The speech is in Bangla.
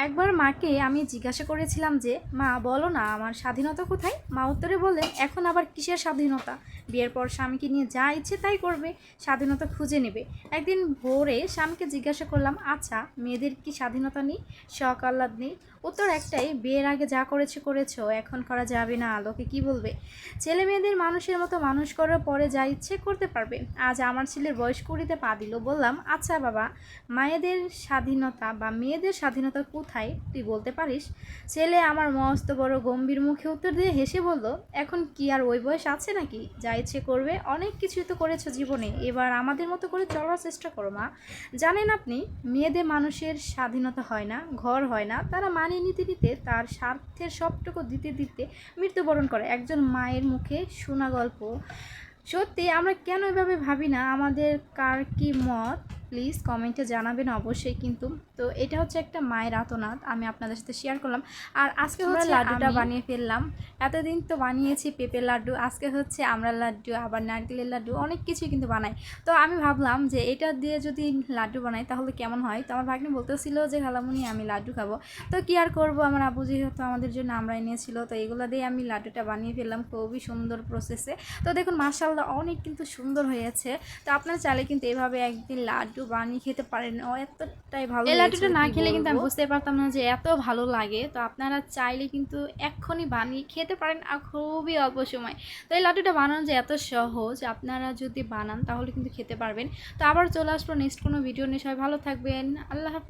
একবার মাকে আমি জিজ্ঞাসা করেছিলাম যে, মা বলো না আমার স্বাধীনতা কোথায়? মা উত্তরে বললেন, এখন আবার কিসের স্বাধীনতা? বিয়ের পর স্বামীকে নিয়ে যা ইচ্ছে তাই করবে, স্বাধীনতা খুঁজে নেবে। একদিন ভোরে স্বামীকে জিজ্ঞাসা করলাম, আচ্ছা মেয়েদের কি স্বাধীনতা নেই, শখ আহ্লাদ নেই? উত্তর একটাই, বিয়ের আগে যা করেছো এখন করা যাবে না, লোকে কি বলবে। ছেলে মেয়েদের মানুষের মতো মানুষ করার পরে যা ইচ্ছে করতে পারবে। আজ আমার ছেলের বয়স 20-তে পা দিল। বললাম, আচ্ছা বাবা, মায়েদের স্বাধীনতা বা মেয়েদের স্বাধীনতা কোথায় তুই বলতে পারিস? ছেলে আমার মস্ত বড় গম্ভীর মুখে উত্তর দিয়ে হেসে বলল, এখন কি আর ওই বয়স আছে নাকি? যা ইচ্ছে করবে, অনেক কিছুই তো করেছো জীবনে, এবার আমাদের মতো করে চলার চেষ্টা করো মা। জানেন আপনি, মেয়েদের মানুষের স্বাধীনতা হয় না, ঘর হয় না, তারা মানিয়ে নিতে নিতে তার স্বার্থের সবটুকু দিতে দিতে মৃত্যুবরণ করে। একজন মায়ের মুখে শোনা গল্প। সত্যি আমরা কেন এভাবে ভাবি না? আমাদের কার কি মত প্লিজ কমেন্টে জানাবেন অবশ্যই। কিন্তু তো এটা হচ্ছে একটা মায়ের আর্তনাদ, আমি আপনাদের সাথে শেয়ার করলাম। আর আজকে হচ্ছে লাড্ডুটা বানিয়ে ফেললাম। এতদিন তো বানিয়েছি পেঁপের লাড্ডু, আজকে হচ্ছে আমরা লাড্ডু, আবার নারকেলের লাড্ডু, অনেক কিছুই কিন্তু বানাই। তো আমি ভাবলাম যে এটা দিয়ে যদি লাড্ডু বানাই তাহলে কেমন হয়। তো আমার ভাগ্নি বলতেছিল যে খালামুনি আমি লাড্ডু খাবো। তো কি আর করবো, আমার আবু যেহেতু আমাদের জন্য আমরা এনেছিল, তো এগুলো দিয়ে আমি লাড্ডুটা বানিয়ে ফেললাম খুবই সুন্দর প্রসেসে। তো দেখুন মাশাআল্লাহ অনেক কিন্তু সুন্দর হয়েছে। তো আপনারা চাইলে কিন্তু এভাবে একদিন লাড্ডু বানিয়ে খেতে পারেন, এতটাই ভালো। এই লাড্ডুটা না খেলে কিন্তু আমি বুঝতে পারতাম না যে এত ভালো লাগে। তো আপনারা চাইলে কিন্তু এক্ষুনি বানিয়ে খেতে পারেন, আর খুবই অল্প সময়। তো এই লাড্ডুটা বানানো যে এত সহজ, আপনারা যদি বানান তাহলে কিন্তু খেতে পারবেন। তো আবার চলে আসবো নেক্সট কোনো ভিডিও নিয়ে। সবাই ভালো থাকবেন, আল্লাহ হাফেজ।